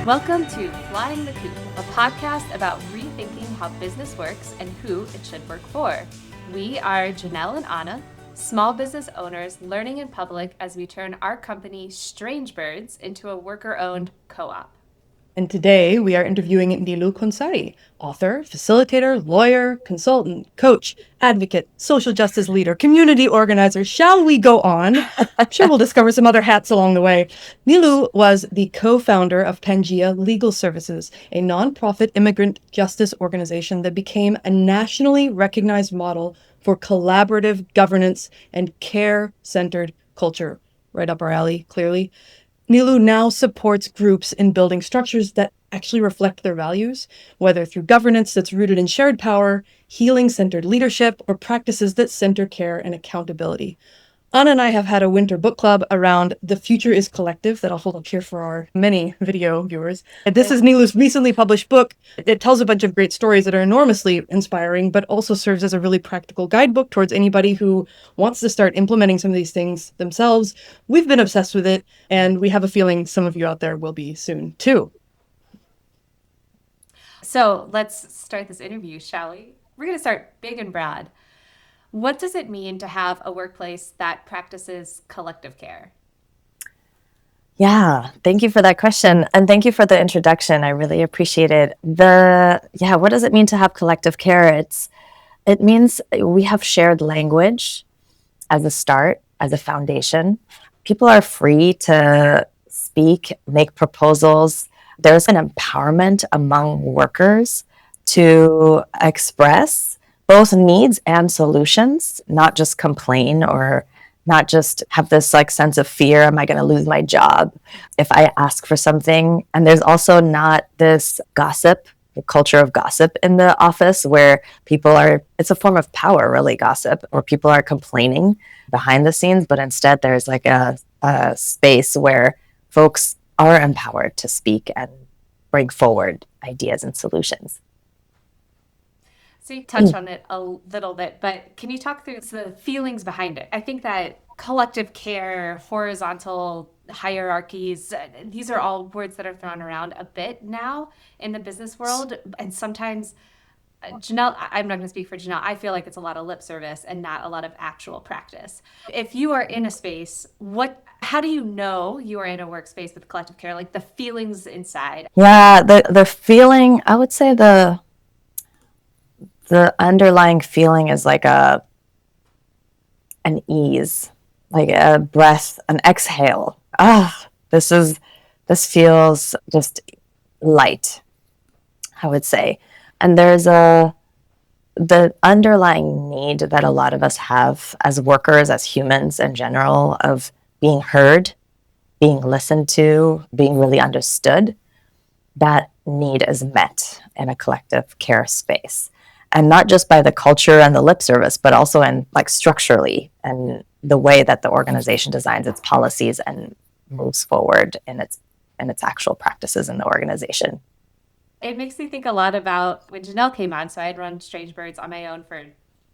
Welcome to Flying the Coop, a podcast about rethinking how business works and who it should work for. We are Janelle and Anna, small business owners learning in public as we turn our company, Strange Birds, into a worker-owned co-op. And today we are interviewing Nilou Khonsari, author, facilitator, lawyer, consultant, coach, advocate, social justice leader, community organizer. Shall we go on? I'm sure we'll discover some other hats along the way. Nilou was the co-founder of Pangaea Legal Services, a nonprofit immigrant justice organization that became a nationally recognized model for collaborative governance and care-centered culture. Right up our alley, clearly. Nilou now supports groups in building structures that actually reflect their values, whether through governance that's rooted in shared power, healing-centered leadership, or practices that center care and accountability. Anna and I have had a winter book club around The Future is Collective that I'll hold up here for our many video viewers. This is Nilou's recently published book. It tells a bunch of great stories that are enormously inspiring, but also serves as a really practical guidebook towards anybody who wants to start implementing some of these things themselves. We've been obsessed with it, and we have a feeling some of you out there will be soon too. So let's start this interview, shall we? We're going to start big and broad. What does it mean to have a workplace that practices collective care? Yeah, thank you for that question. And thank you for the introduction. I really appreciate it. What does it mean to have collective care? It means we have shared language as a start, as a foundation. People are free to speak, make proposals. There's an empowerment among workers to express both needs and solutions, not just complain or not just have this sense of fear. Am I going to lose my job if I ask for something? And there's also not this culture of gossip in the office where it's a form of power, really, gossip, or people are complaining behind the scenes, but instead there's a space where folks are empowered to speak and bring forward ideas and solutions. So you touched on it a little bit, but can you talk through the feelings behind it? I think that collective care, horizontal hierarchies, these are all words that are thrown around a bit now in the business world. And sometimes, Janelle, I'm not going to speak for Janelle, I feel like it's a lot of lip service and not a lot of actual practice. If you are in a space, how do you know you are in a workspace with collective care, like the feelings inside? Yeah, the feeling, I would say the underlying feeling is an ease, like a breath, an exhale. This feels just light, I would say. And there's the underlying need that a lot of us have as workers, as humans in general, of being heard, being listened to, being really understood. That need is met in a collective care space. And not just by the culture and the lip service, but also in structurally and the way that the organization designs its policies and moves forward in its actual practices in the organization. It makes me think a lot about when Janelle came on. So I had run Strange Birds on my own for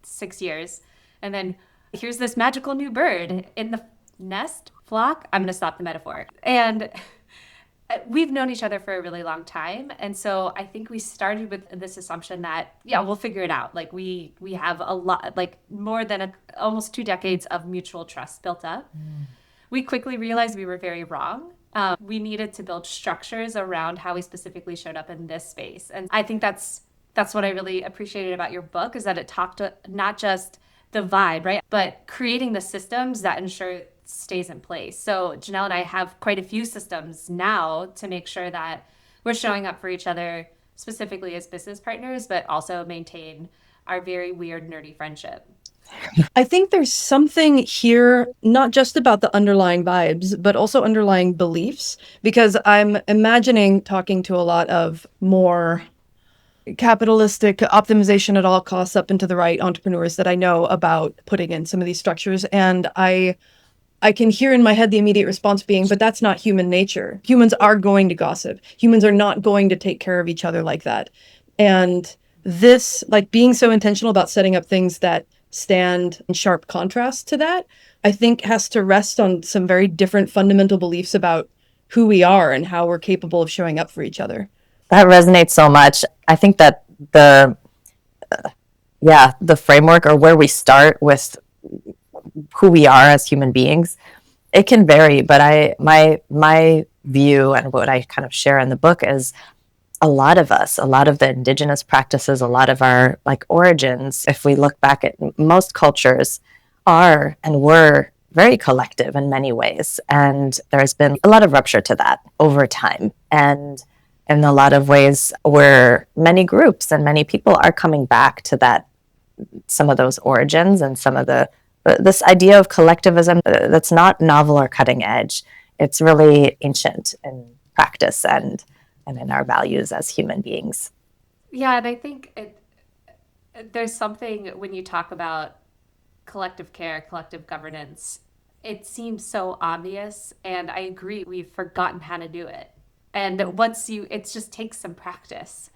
6 years. And then here's this magical new bird in the flock. I'm going to stop the metaphor. And we've known each other for a really long time. And so I think we started with this assumption that, we'll figure it out. We have a lot, more than almost 2 decades of mutual trust built up. We quickly realized we were very wrong. We needed to build structures around how we specifically showed up in this space. And I think that's what I really appreciated about your book, is that it talked to not just the vibe, right, but creating the systems that ensure it stays in place. So Janelle and I have quite a few systems now to make sure that we're showing up for each other specifically as business partners, but also maintain our very weird, nerdy friendship. I think there's something here, not just about the underlying vibes, but also underlying beliefs, because I'm imagining talking to a lot of more capitalistic optimization at all costs up and to the right entrepreneurs that I know about putting in some of these structures. And I can hear in my head the immediate response being, but that's not human nature. Humans are going to gossip. Humans are not going to take care of each other like that. And this, being so intentional about setting up things that stand in sharp contrast to that, I think has to rest on some very different fundamental beliefs about who we are and how we're capable of showing up for each other. That resonates so much. I think that the framework, or where we start with who we are as human beings, it can vary, but my view and what I kind of share in the book is a lot of the indigenous practices, a lot of our origins, if we look back at most cultures, are and were very collective in many ways. And there's been a lot of rupture to that over time. And in a lot of ways where many groups and many people are coming back to that, some of those origins and some of this idea of collectivism that's not novel or cutting edge. It's really ancient in practice and in our values as human beings. Yeah, and I think there's something when you talk about collective care, collective governance, it seems so obvious, and I agree, we've forgotten how to do it. And it just takes some practice.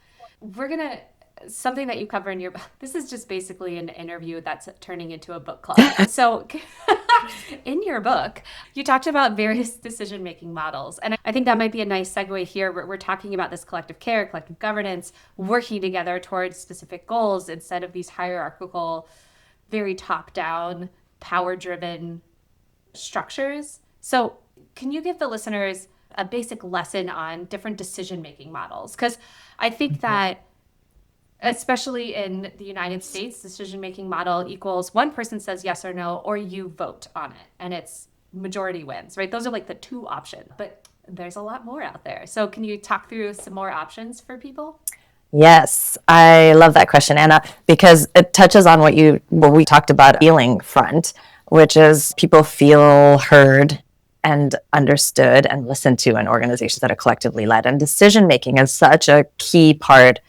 Something that you cover in your book, this is just basically an interview that's turning into a book club. So in your book, you talked about various decision-making models. And I think that might be a nice segue here. We're talking about this collective care, collective governance, working together towards specific goals instead of these hierarchical, very top-down, power-driven structures. So can you give the listeners a basic lesson on different decision-making models? Because I think that especially in the United States, decision-making model equals one person says yes or no, or you vote on it, and it's majority wins, right? Those are the two options, but there's a lot more out there. So can you talk through some more options for people? Yes, I love that question, Anna, because it touches on what we talked about feeling front, which is people feel heard and understood and listened to in organizations that are collectively led. And decision-making is such a key part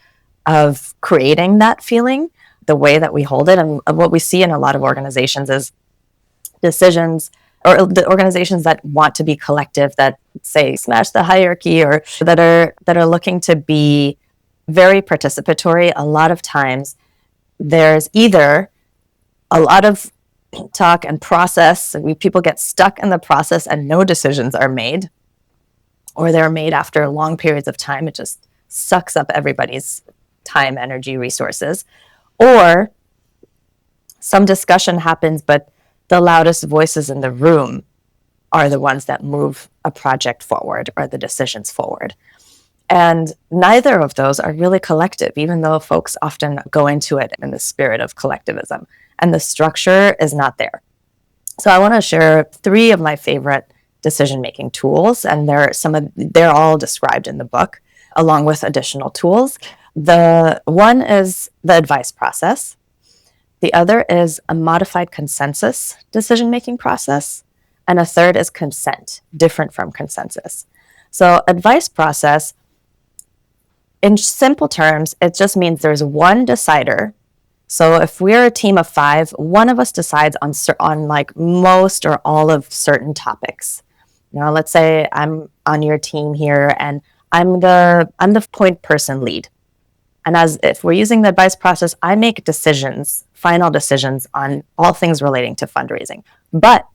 of creating that feeling, the way that we hold it. And what we see in a lot of organizations is decisions, or the organizations that want to be collective, that say smash the hierarchy, or that are looking to be very participatory. A lot of times there's either a lot of talk and process, and people get stuck in the process and no decisions are made, or they're made after long periods of time. It just sucks up everybody's time, energy, resources. Or some discussion happens, but the loudest voices in the room are the ones that move a project forward or the decisions forward. And neither of those are really collective, even though folks often go into it in the spirit of collectivism. And the structure is not there. So I want to share 3 of my favorite decision-making tools, and they're all described in the book, along with additional tools. The one is the advice process. The other is a modified consensus decision-making process. And a third is consent, different from consensus. So advice process, in simple terms, it just means there's one decider. So if we're a team of 5, one of us decides on most or all of certain topics. Let's say I'm on your team here and I'm the point person lead. And if we're using the advice process, I make final decisions on all things relating to fundraising. But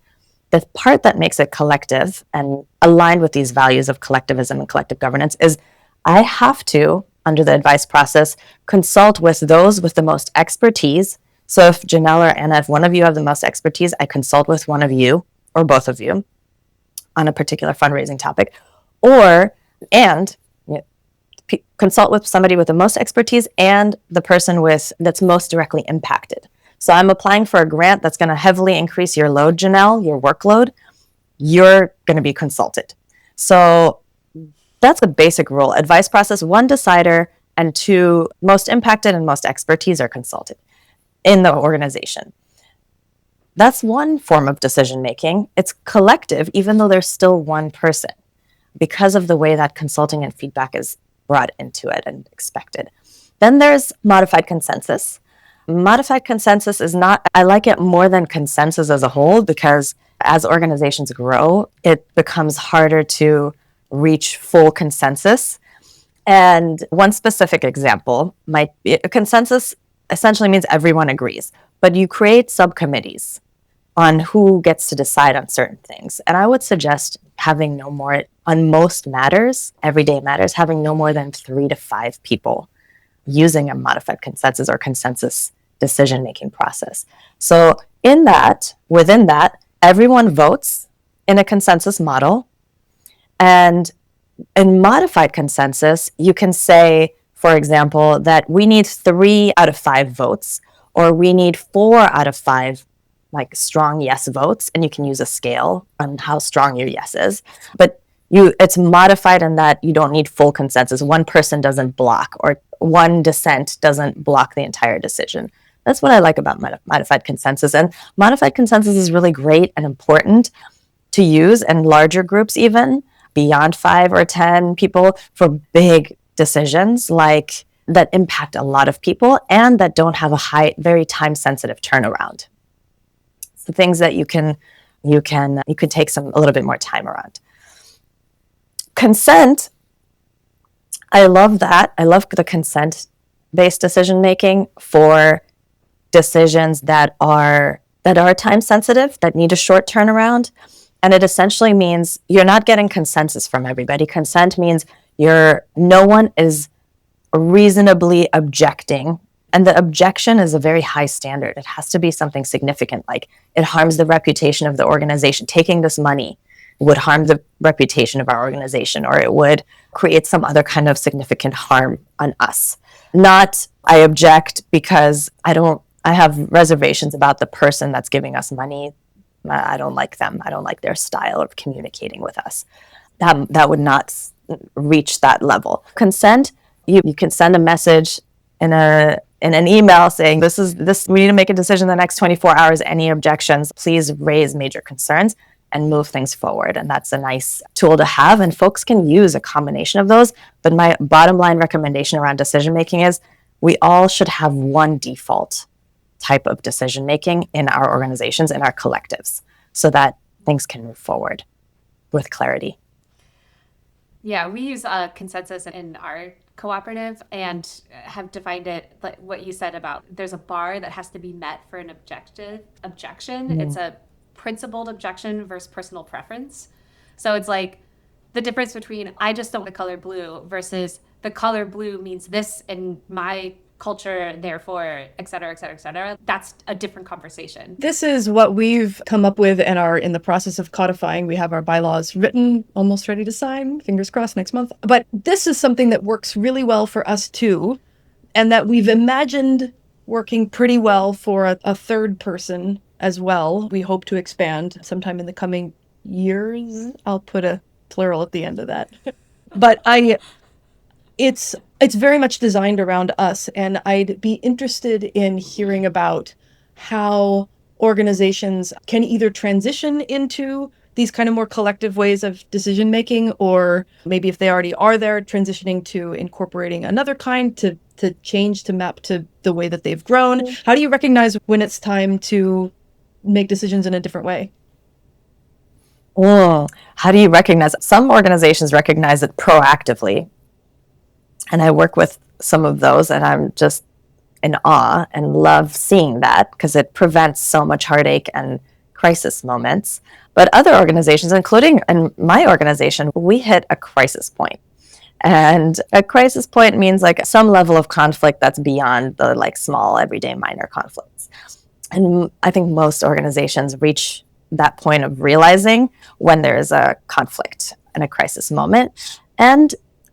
the part that makes it collective and aligned with these values of collectivism and collective governance is I have to, under the advice process, consult with those with the most expertise. So if Janelle or Anna, if one of you have the most expertise, I consult with one of you or both of you on a particular fundraising topic, and consult with somebody with the most expertise and the person that's most directly impacted. So I'm applying for a grant that's going to heavily increase your load, Janelle, your workload. You're going to be consulted. So that's the basic rule. Advice process, 1 decider, and 2 most impacted and most expertise are consulted in the organization. That's one form of decision making. It's collective, even though there's still one person, because of the way that consulting and feedback is brought into it and expected. Then there's modified consensus. Modified consensus I like it more than consensus as a whole, because as organizations grow, it becomes harder to reach full consensus. And one specific example might be a consensus essentially means everyone agrees, but you create subcommittees on who gets to decide on certain things. And I would suggest having no more, on most matters, everyday matters, having no more than 3 to 5 people using a modified consensus or consensus decision-making process. So within that, everyone votes in a consensus model. And in modified consensus, you can say, for example, that we need 3 out of 5 votes, or we need 4 out of 5 like strong yes votes, and you can use a scale on how strong your yes is. But it's modified in that you don't need full consensus. One person doesn't block, or one dissent doesn't block the entire decision. That's what I like about modified consensus. And modified consensus is really great and important to use in larger groups, even beyond 5 or 10 people, for big decisions like that impact a lot of people and that don't have a very time-sensitive turnaround. So things that you can take a little bit more time around. Consent, I love that. I love the consent-based decision-making for decisions that are time-sensitive, that need a short turnaround. And it essentially means you're not getting consensus from everybody. Consent means no one is reasonably objecting. And the objection is a very high standard. It has to be something significant, like it harms the reputation of the organization. Taking this money would harm the reputation of our organization, or it would create some other kind of significant harm on us. Not, I object because I have reservations about the person that's giving us money. I don't like them. I don't like their style of communicating with us. That would not reach that level. Consent, you can send a message in an email saying, we need to make a decision in the next 24 hours. Any objections, please raise major concerns and move things forward. And that's a nice tool to have. And folks can use a combination of those. But my bottom line recommendation around decision making is we all should have one default type of decision making in our organizations, in our collectives, so that things can move forward with clarity. Yeah, we use consensus in our cooperative and have defined it like what you said about there's a bar that has to be met for an objection. It's a principled objection versus personal preference. So it's like the difference between I just don't want the color blue versus the color blue means this in my culture, therefore, et cetera, et cetera, et cetera. That's a different conversation. This is what we've come up with and are in the process of codifying. We have our bylaws written, almost ready to sign, fingers crossed next month. But this is something that works really well for us too, and that we've imagined working pretty well for a third person as well. We hope to expand sometime in the coming years. I'll put a plural at the end of that. But it's very much designed around us, and I'd be interested in hearing about how organizations can either transition into these kind of more collective ways of decision making, or maybe if they already are there, transitioning to incorporating another kind to change, to map to the way that they've grown. How do you recognize when it's time to make decisions in a different way? How do you recognize it? Some organizations recognize it proactively. And I work with some of those, and I'm just in awe and love seeing that because it prevents so much heartache and crisis moments. But other organizations, including in my organization, we hit a crisis point. And a crisis point means like some level of conflict that's beyond the like small, everyday, minor conflicts. And I think most organizations reach that point of realizing when there is a conflict and a crisis moment. And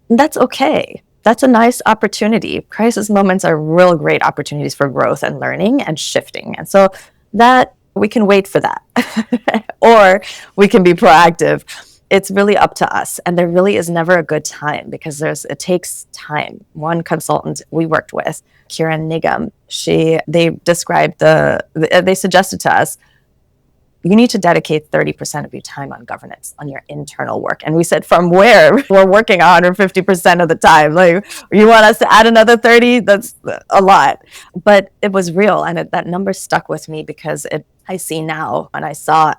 that's okay. That's a nice opportunity. Crisis moments are real great opportunities for growth and learning and shifting. And so that we can wait for that or we can be proactive. It's really up to us. And there really is never a good time because it takes time. One consultant we worked with, Kiran Nigam, they suggested to us, you need to dedicate 30% of your time on governance, on your internal work. And we said, from where? We're working 150% of the time. Like, you want us to add another 30? That's a lot. But it was real. And that number stuck with me because I see now, and I saw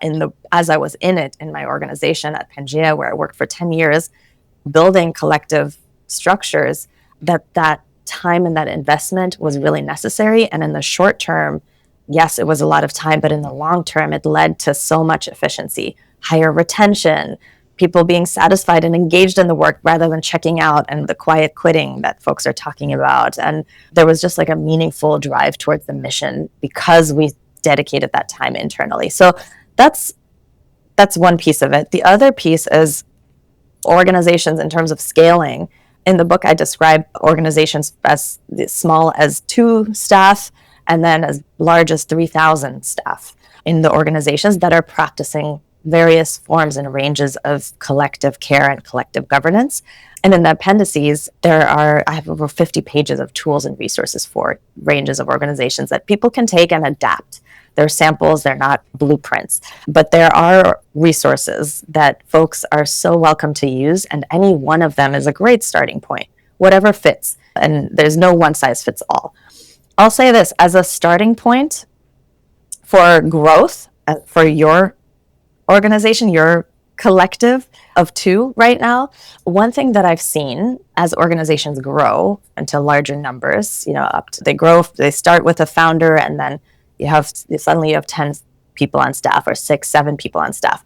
as I was in it in my organization at Pangaea, where I worked for 10 years, building collective structures, that time and that investment was really necessary. And in the short term, yes, it was a lot of time, but in the long term, it led to so much efficiency, higher retention, people being satisfied and engaged in the work rather than checking out, and the quiet quitting that folks are talking about. And there was just like a meaningful drive towards the mission because we dedicated that time internally. So that's one piece of it. The other piece is organizations in terms of scaling. In the book, I describe organizations as small as 2 staff and then as large as 3,000 staff in the organizations that are practicing various forms and ranges of collective care and collective governance. And in the appendices, I have over 50 pages of tools and resources for ranges of organizations that people can take and adapt. They're samples, they're not blueprints, but there are resources that folks are so welcome to use, and any one of them is a great starting point, whatever fits. And there's no one size fits all. I'll say this as a starting point for growth, for your organization, your collective of 2 right now. One thing that I've seen as organizations grow into larger numbers, they start with a founder, and then suddenly you have 10 people on staff or 6, 7 people on staff.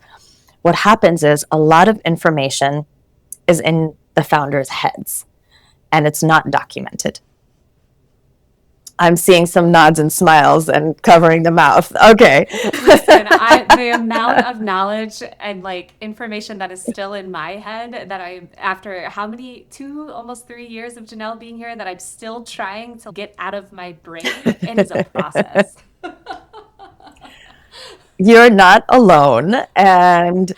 What happens is a lot of information is in the founders' heads and it's not documented. I'm seeing some nods and smiles and covering the mouth. Okay. Listen, the amount of knowledge and like information that is still in my head that after how many, 2, almost 3 years of Janelle being here, that I'm still trying to get out of my brain. It is a process. You're not alone. And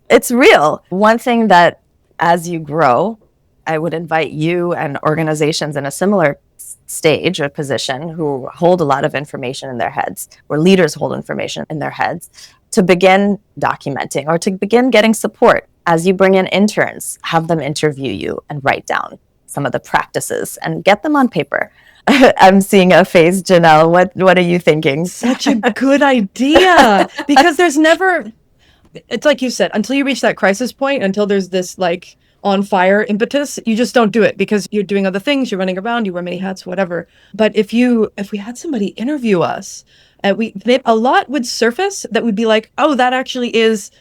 it's real. One thing that as you grow, I would invite you and organizations in a similar stage or position who hold a lot of information in their heads, or leaders hold information in their heads, to begin documenting or to begin getting support. As you bring in interns, have them interview you and write down some of the practices and get them on paper. I'm seeing a face, Janelle. What are you thinking? Such a good idea, because there's never, it's like you said, until you reach that crisis point, until there's this like on fire impetus, you just don't do it because you're doing other things, you're running around, you wear many hats, whatever. But if we had somebody interview us, a lot would surface that would be like, oh, that actually is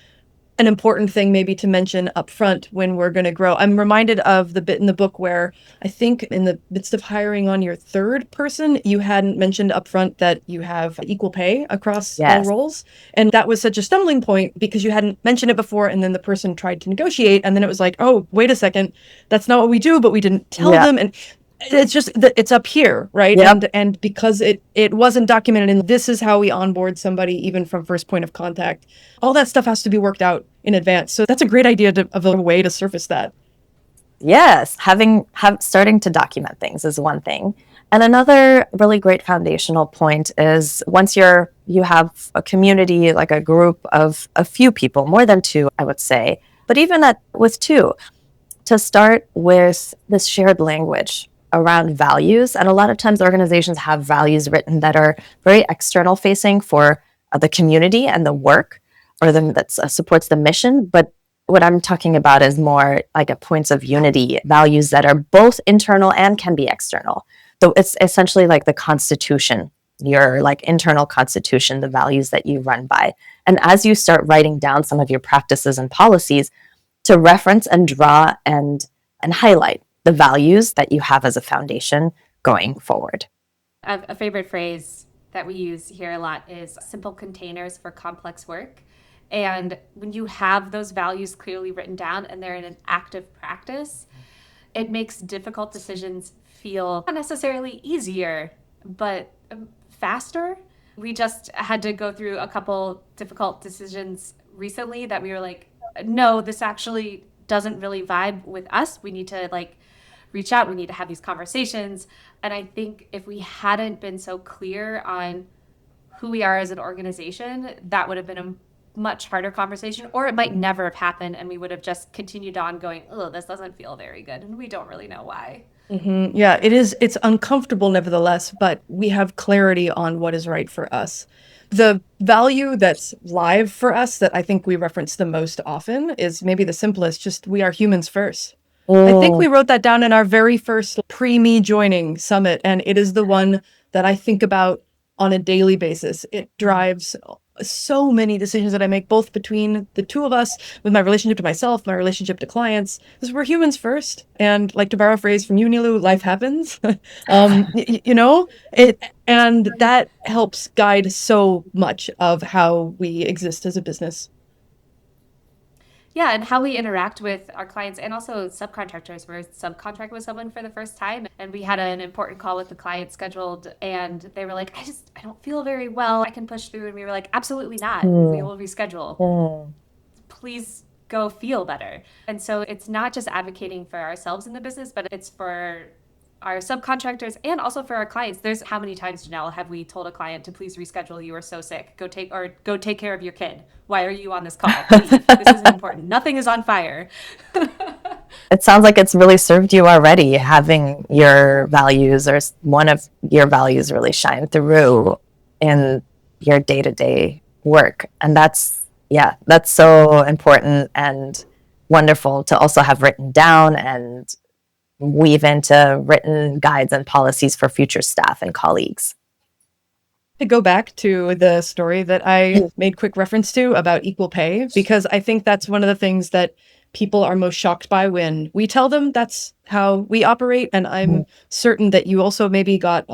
an important thing maybe to mention up front when we're going to grow. I'm reminded of the bit in the book where I think in the midst of hiring on your 3rd person, you hadn't mentioned up front that you have equal pay across all roles. And that was such a stumbling point because you hadn't mentioned it before. And then the person tried to negotiate. And then it was like, oh, wait a second, that's not what we do, but we didn't tell them. And it's just that it's up here, right? Yep. And because it wasn't documented, and this is how we onboard somebody even from first point of contact. All that stuff has to be worked out in advance. So that's a great idea of a way to surface that. Yes, starting to document things is one thing. And another really great foundational point is once you have a community, like a group of a few people, more than 2, I would say, but even with 2, to start with this shared language around values. And a lot of times organizations have values written that are very external facing for the community and the work, or that supports the mission. But what I'm talking about is more like a points of unity, values that are both internal and can be external. So it's essentially like the constitution, your like internal constitution, the values that you run by. And as you start writing down some of your practices and policies, to reference and draw and highlight the values that you have as a foundation going forward. A favorite phrase that we use here a lot is simple containers for complex work. And when you have those values clearly written down and they're in an active practice, it makes difficult decisions feel not necessarily easier, but faster. We just had to go through a couple difficult decisions recently that we were like, no, this actually doesn't really vibe with us. We need to like reach out. We need to have these conversations. And I think if we hadn't been so clear on who we are as an organization, that would have been a much harder conversation, or it might never have happened and we would have just continued on going, oh, this doesn't feel very good. And we don't really know why. Mm-hmm. Yeah, it's uncomfortable nevertheless, but we have clarity on what is right for us. The value that's live for us that I think we reference the most often is maybe the simplest, just we are humans first. I think we wrote that down in our very first pre-me joining summit, and it is the one that I think about on a daily basis. It drives so many decisions that I make, both between the two of us, with my relationship to myself, my relationship to clients, because we're humans first. And like to borrow a phrase from you, Nilou, life happens. You know, and that helps guide so much of how we exist as a business. Yeah, and how we interact with our clients and also subcontractors. We're subcontract with someone for the first time, and we had an important call with the client scheduled, and they were like, I don't feel very well. I can push through." And we were like, "Absolutely not. We will reschedule. Please go feel better." And so it's not just advocating for ourselves in the business, but it's for our subcontractors and also for our clients. There's how many times, Janelle, have we told a client to please reschedule? You are so sick. Go take care of your kid. Why are you on this call? Leave. This isn't important. Nothing is on fire. It sounds like it's really served you already, having your values or one of your values really shine through in your day-to-day work. And that's so important and wonderful to also have written down and weave into written guides and policies for future staff and colleagues. To go back to the story that I made quick reference to about equal pay, because I think that's one of the things that people are most shocked by when we tell them that's how we operate. And I'm certain that you also maybe got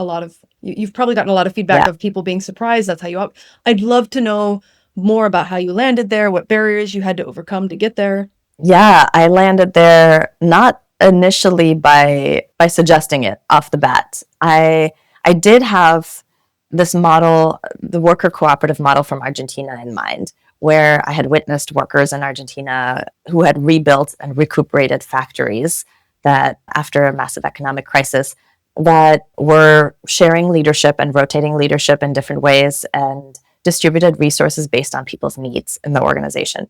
you've probably gotten a lot of feedback of people being surprised that's how you operate. I'd love to know more about how you landed there, what barriers you had to overcome to get there. Yeah, I landed there not initially by suggesting it off the bat. I did have this model, the worker cooperative model from Argentina in mind, where I had witnessed workers in Argentina who had rebuilt and recuperated factories that after a massive economic crisis that were sharing leadership and rotating leadership in different ways and distributed resources based on people's needs in the organization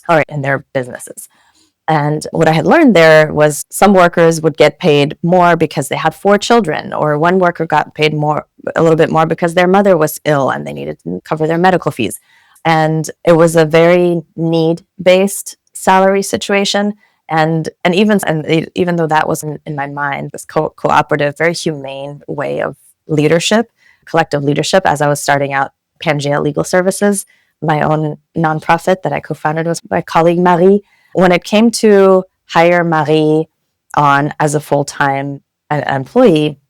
or in their businesses. And what I had learned there was some workers would get paid more because they had 4 children, or one worker got paid a little bit more because their mother was ill and they needed to cover their medical fees. And it was a very need-based salary situation. And even though that wasn't in my mind, this cooperative, very humane way of leadership, collective leadership, as I was starting out Pangaea Legal Services, my own nonprofit that I co-founded with my colleague Marie. When it came to hire Marie on as a full-time employee,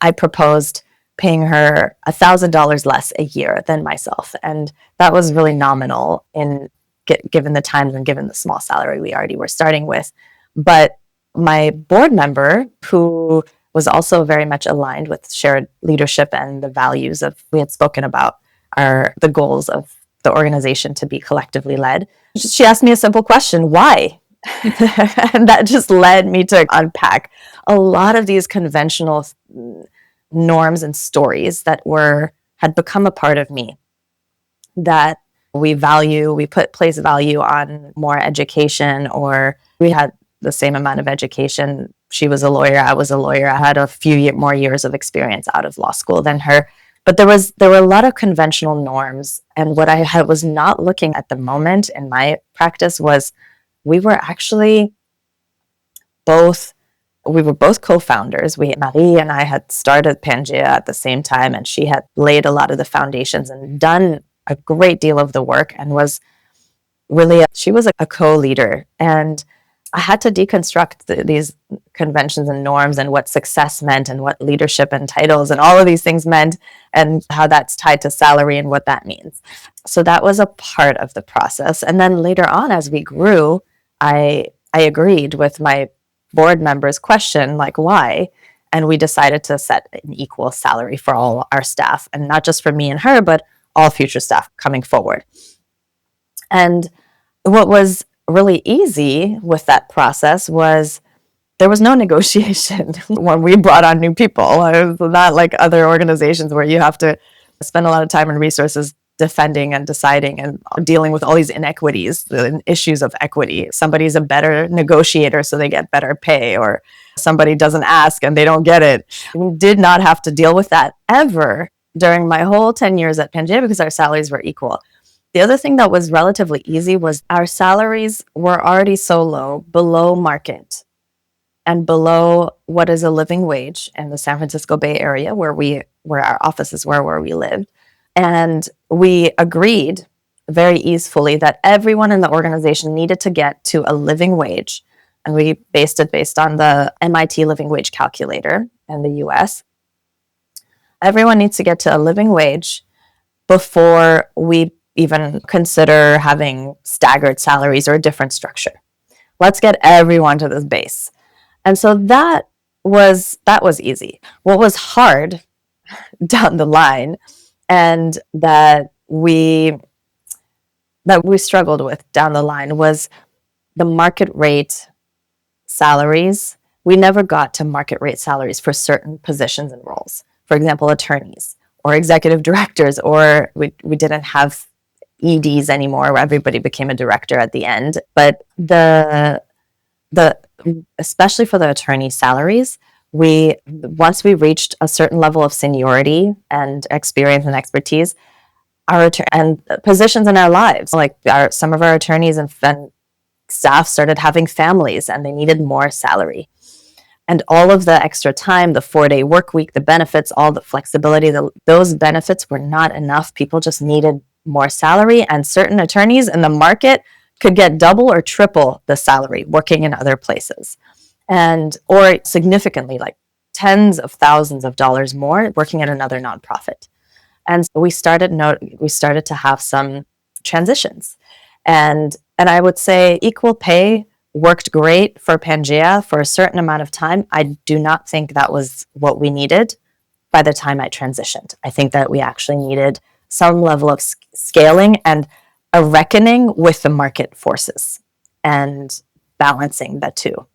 I proposed paying her $1,000 less a year than myself. And that was really nominal given the times and given the small salary we already were starting with. But my board member, who was also very much aligned with shared leadership and the values we had spoken about the goals of the organization to be collectively led. She asked me a simple question: why? And that just led me to unpack a lot of these conventional norms and stories that had become a part of me, that we place value on more education, or we had the same amount of education. She was a lawyer, I was a lawyer. I had a few more years of experience out of law school than her. But there were a lot of conventional norms. And what I was not looking at the moment in my practice was we were both co-founders. Marie and I had started Pangaea at the same time, and she had laid a lot of the foundations and done a great deal of the work and was really, she was a co-leader. And I had to deconstruct these conventions and norms and what success meant and what leadership and titles and all of these things meant and how that's tied to salary and what that means. So that was a part of the process. And then later on, as we grew, I agreed with my board members' question, like, why? And we decided to set an equal salary for all our staff, and not just for me and her, but all future staff coming forward. And what was really easy with that process was there was no negotiation when we brought on new people. It was not like other organizations where you have to spend a lot of time and resources defending and deciding and dealing with all these inequities, the issues of equity. Somebody's a better negotiator, so they get better pay, or somebody doesn't ask and they don't get it. We did not have to deal with that ever during my whole 10 years at Pangaea because our salaries were equal. The other thing that was relatively easy was our salaries were already so low, below market and below what is a living wage in the San Francisco Bay Area where our offices were, where we lived, And we agreed very easily that everyone in the organization needed to get to a living wage. And we based on the MIT living wage calculator in the US. Everyone needs to get to a living wage before we even consider having staggered salaries or a different structure. Let's get everyone to this base. And so that was easy. What was hard down the line, and that we struggled with down the line, was the market rate salaries. We never got to market rate salaries for certain positions and roles. For example, attorneys or executive directors, or we didn't have EDs anymore, where everybody became a director at the end. But the especially for the attorney salaries, once we reached a certain level of seniority and experience and expertise, and positions in our lives, like some of our attorneys and staff started having families and they needed more salary. And all of the extra time, the 4-day work week, the benefits, all the flexibility, those benefits were not enough. People just needed more salary, and certain attorneys in the market could get double or triple the salary working in other places, or significantly, like tens of thousands of dollars more working at another nonprofit. And so we started to have some transitions. And I would say equal pay worked great for Pangaea for a certain amount of time. I do not think that was what we needed by the time I transitioned. I think that we actually needed some level of scaling and a reckoning with the market forces and balancing the two.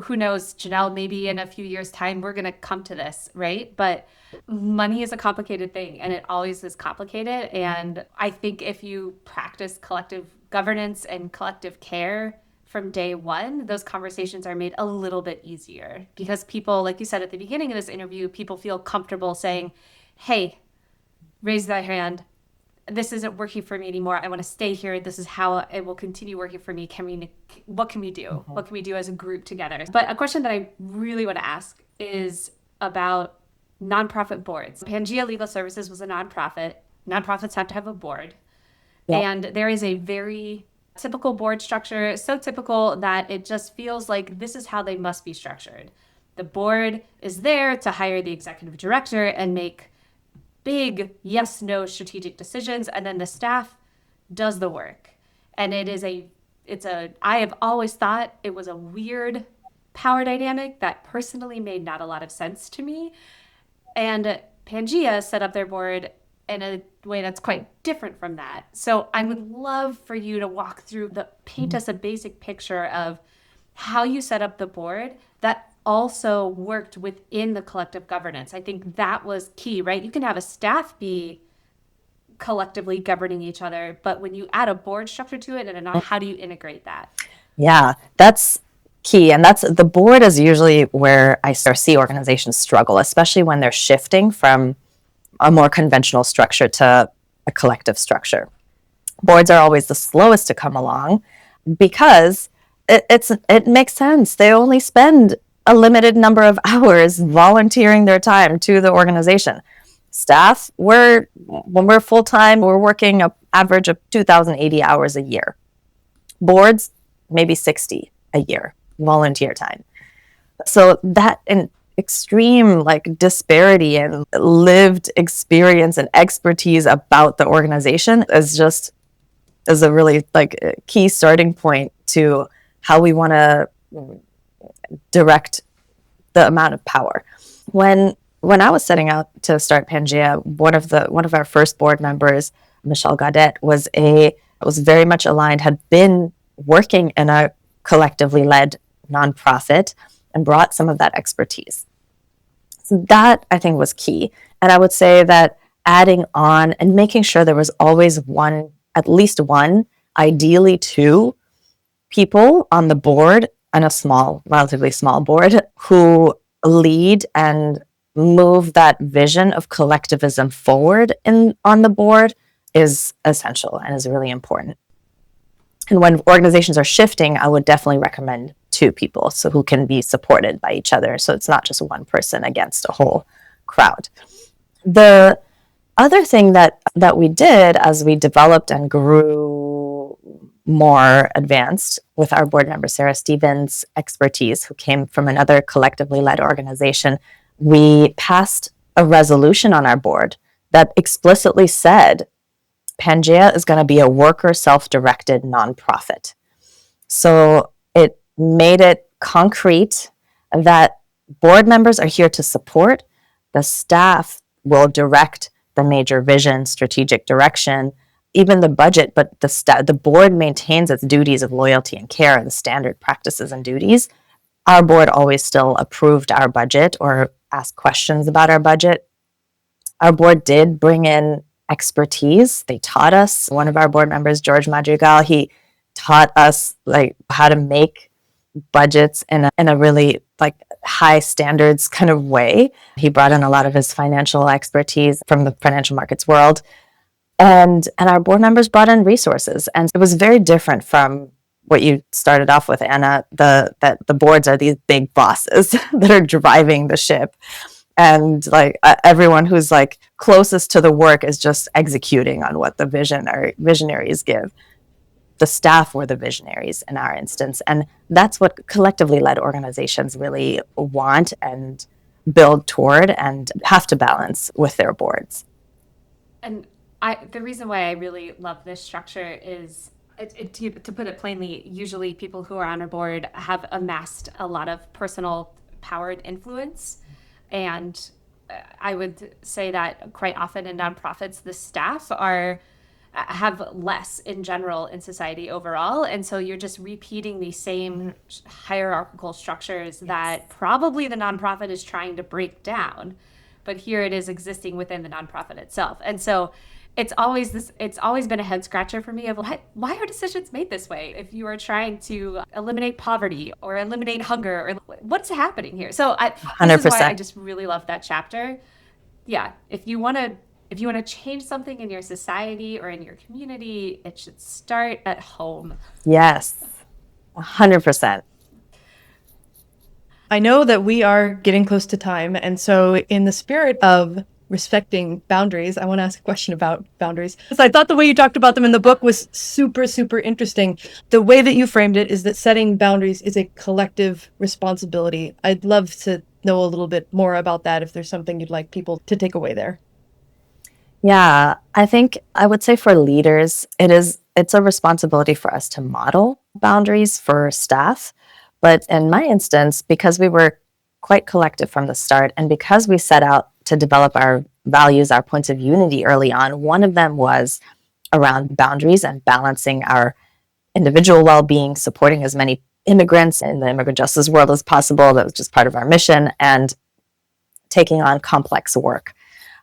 Who knows, Janelle, maybe in a few years' time, we're going to come to this, right? But money is a complicated thing, and it always is complicated. And I think if you practice collective governance and collective care from day one, those conversations are made a little bit easier, because people, like you said at the beginning of this interview, people feel comfortable saying, hey, raise thy hand. This isn't working for me anymore. I want to stay here. This is how it will continue working for me. What can we do? Mm-hmm. What can we do as a group together? But a question that I really want to ask is about nonprofit boards. Pangaea Legal Services was a nonprofit. Nonprofits have to have a board. Yeah. And there is a very typical board structure, so typical that it just feels like this is how they must be structured. The board is there to hire the executive director and make big yes/no strategic decisions, and then the staff does the work. And I have always thought it was a weird power dynamic that personally made not a lot of sense to me. And Pangaea set up their board in a way that's quite different from that. So I would love for you to paint us a basic picture of how you set up the board that also worked within the collective governance. I think that was key, right? You can have a staff be collectively governing each other, but when you add a board structure to it, how do you integrate that? Yeah, that's key. And the board is usually where I see organizations struggle, especially when they're shifting from a more conventional structure to a collective structure. Boards are always the slowest to come along because it makes sense. They only spend a limited number of hours volunteering their time to the organization. Staff, when we're full-time, we're working an average of 2,080 hours a year. Boards, maybe 60 a year, volunteer time. So that an extreme disparity in lived experience and expertise about the organization is a really key starting point to how we want to direct the amount of power. When I was setting out to start Pangaea, one of our first board members, Michelle Gaudet, was very much aligned, had been working in a collectively led nonprofit and brought some of that expertise. So that, I think, was key. And I would say that adding on and making sure there was always at least one, ideally two people on the board, and a relatively small board, who lead and move that vision of collectivism forward on the board is essential and is really important. And when organizations are shifting, I would definitely recommend two people who can be supported by each other. So it's not just one person against a whole crowd. The other thing that we did as we developed and grew more advanced with our board member Sarah Stevens' expertise, who came from another collectively led organization, we passed a resolution on our board that explicitly said Pangaea is going to be a worker self-directed nonprofit. So it made it concrete that board members are here to support. The staff will direct the major vision, strategic direction, even the budget, but the board maintains its duties of loyalty and care, the standard practices and duties. Our board always still approved our budget or asked questions about our budget. Our board did bring in expertise. They taught us. One of our board members, George Madrigal, he taught us like how to make budgets in a really like high standards kind of way. He brought in a lot of his financial expertise from the financial markets world. And our board members brought in resources. And it was very different from what you started off with, Anna, that the boards are these big bosses that are driving the ship. And like everyone who's like closest to the work is just executing on what the visionaries give. The staff were the visionaries in our instance. And that's what collectively led organizations really want and build toward and have to balance with their boards. And the reason why I really love this structure is, to put it plainly, usually people who are on a board have amassed a lot of personal power and influence. And I would say that quite often in nonprofits, the staff have less in general in society overall. And so you're just repeating these same hierarchical structures that probably the nonprofit is trying to break down. But here it is existing within the nonprofit itself. And so it's always been a head scratcher for me of why are decisions made this way? If you are trying to eliminate poverty or eliminate hunger, or what's happening here? So this is why I just really love that chapter. Yeah, if you want to change something in your society or in your community, it should start at home. Yes, 100%. I know that we are getting close to time. And so in the spirit of respecting boundaries, I want to ask a question about boundaries. So I thought the way you talked about them in the book was super, super interesting. The way that you framed it is that setting boundaries is a collective responsibility. I'd love to know a little bit more about that if there's something you'd like people to take away there. Yeah, I think I would say for leaders, it's a responsibility for us to model boundaries for staff. But in my instance, because we were quite collective from the start, and because we set out to develop our values, our points of unity early on, one of them was around boundaries and balancing our individual well-being, supporting as many immigrants in the immigrant justice world as possible. That was just part of our mission, and taking on complex work.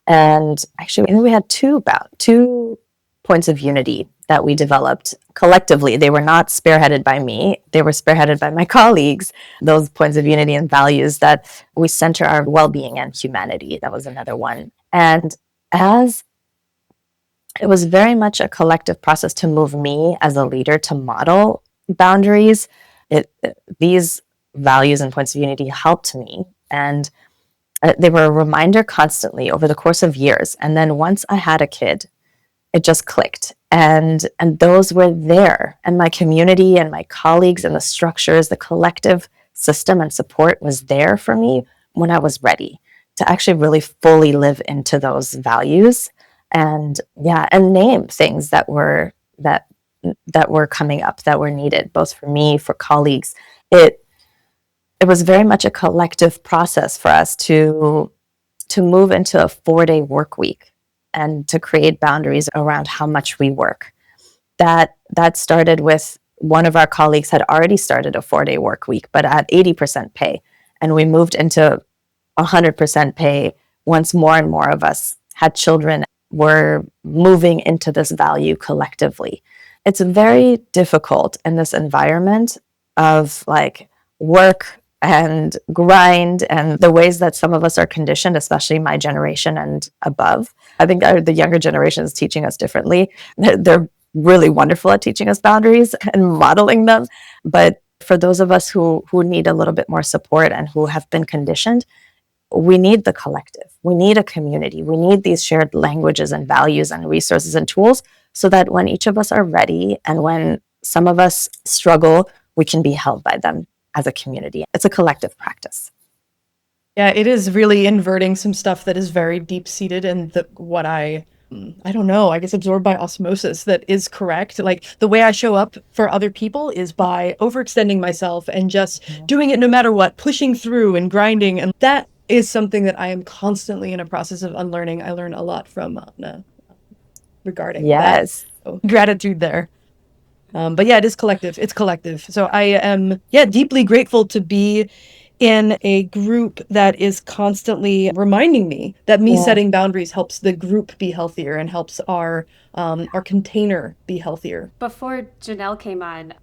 And actually, we had two points of unity that we developed collectively. They were not spearheaded by me. They were spearheaded by my colleagues. Those points of unity and values that we center our well-being and humanity. That was another one. And as it was very much a collective process to move me as a leader to model boundaries, these values and points of unity helped me. And they were a reminder constantly over the course of years. And then once I had a kid, it just clicked. And those were there. And my community and my colleagues and the structures, the collective system and support was there for me when I was ready to actually really fully live into those values and name things that were coming up, that were needed, both for me, for colleagues. It was very much a collective process for us to move into a 4-day work week and to create boundaries around how much we work. That started with one of our colleagues had already started a 4-day work week, but at 80% pay. And we moved into 100% pay once more and more of us had children, were moving into this value collectively. It's very difficult in this environment of like work and grind and the ways that some of us are conditioned, especially my generation and above. I think the younger generation is teaching us differently. They're really wonderful at teaching us boundaries and modeling them. But for those of us who need a little bit more support and who have been conditioned, we need the collective. We need a community. We need these shared languages and values and resources and tools so that when each of us are ready and when some of us struggle, we can be held by them as a community. It's a collective practice. Yeah, it is really inverting some stuff that is very deep-seated in what I don't know, I guess absorbed by osmosis that is correct. Like the way I show up for other people is by overextending myself and just doing it no matter what, pushing through and grinding. And that is something that I am constantly in a process of unlearning. I learn a lot from Anna regarding that. So, gratitude there. But yeah, it is collective. It's collective. So I am, deeply grateful to be in a group that is constantly reminding me that me setting boundaries helps the group be healthier and helps our container be healthier. Before Janelle came on,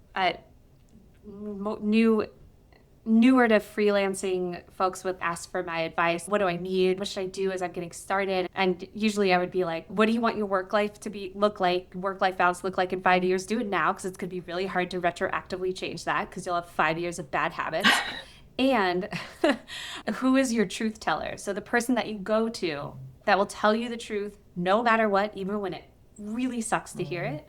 newer to freelancing folks would ask for my advice. What do I need? What should I do as I'm getting started? And usually I would be like, what do you want your work life to look like, work-life balance look like in 5 years? Do it now, because it's going to be really hard to retroactively change that, because you'll have 5 years of bad habits. And who is your truth teller? So the person that you go to that will tell you the truth no matter what, even when it really sucks to hear it.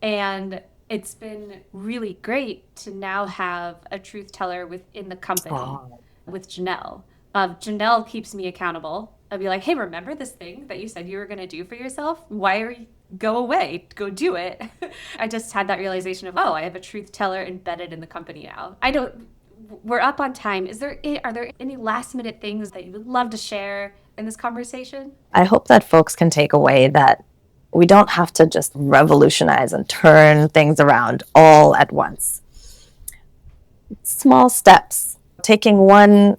And it's been really great to now have a truth teller within the company with Janelle. Janelle keeps me accountable. I'll be like, hey, remember this thing that you said you were going to do for yourself? Why are you go away, go do it? I just had that realization of, I have a truth teller embedded in the company now. We're up on time. Are there any last minute things that you would love to share in this conversation? I hope that folks can take away that we don't have to just revolutionize and turn things around all at once. Small steps, taking one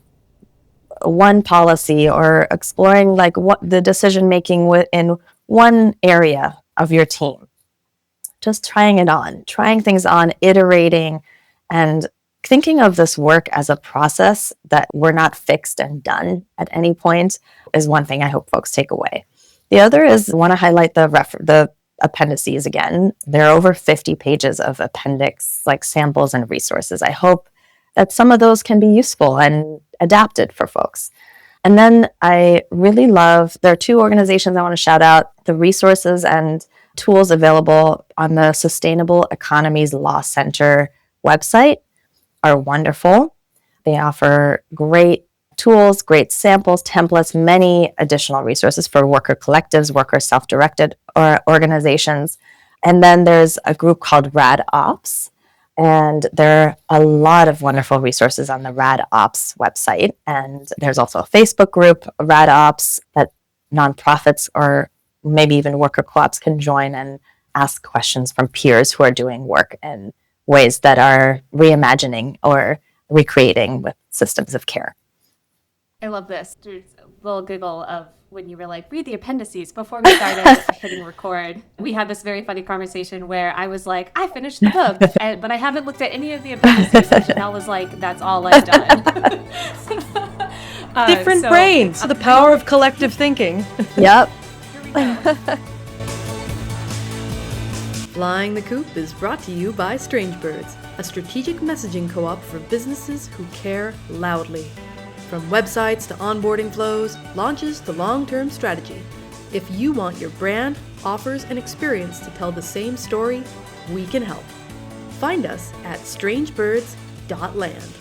policy or exploring like what the decision making in one area of your team. Just trying things on, iterating, and thinking of this work as a process that we're not fixed and done at any point is one thing I hope folks take away. The other is I want to highlight the appendices again. There are over 50 pages of appendix, like samples and resources. I hope that some of those can be useful and adapted for folks. And then I really love, there are two organizations I want to shout out, the resources and tools available on the Sustainable Economies Law Center website are wonderful. They offer great tools, great samples, templates, many additional resources for worker collectives, worker self-directed organizations. And then there's a group called Rad Ops, and there are a lot of wonderful resources on the Rad Ops website. And there's also a Facebook group, Rad Ops, that nonprofits or maybe even worker co-ops can join and ask questions from peers who are doing work in ways that are reimagining or recreating with systems of care. I love this. There's a little giggle of when you were like, read the appendices before we started hitting record. We had this very funny conversation where I was like, I finished the book, but I haven't looked at any of the appendices. And Janelle was like, that's all I've done. Different brains, the power of collective thinking. Yep. Here we go. Flying the Coop is brought to you by Strange Birds, a strategic messaging co-op for businesses who care loudly. From websites to onboarding flows, launches to long-term strategy. If you want your brand, offers, and experience to tell the same story, we can help. Find us at strangebirds.land.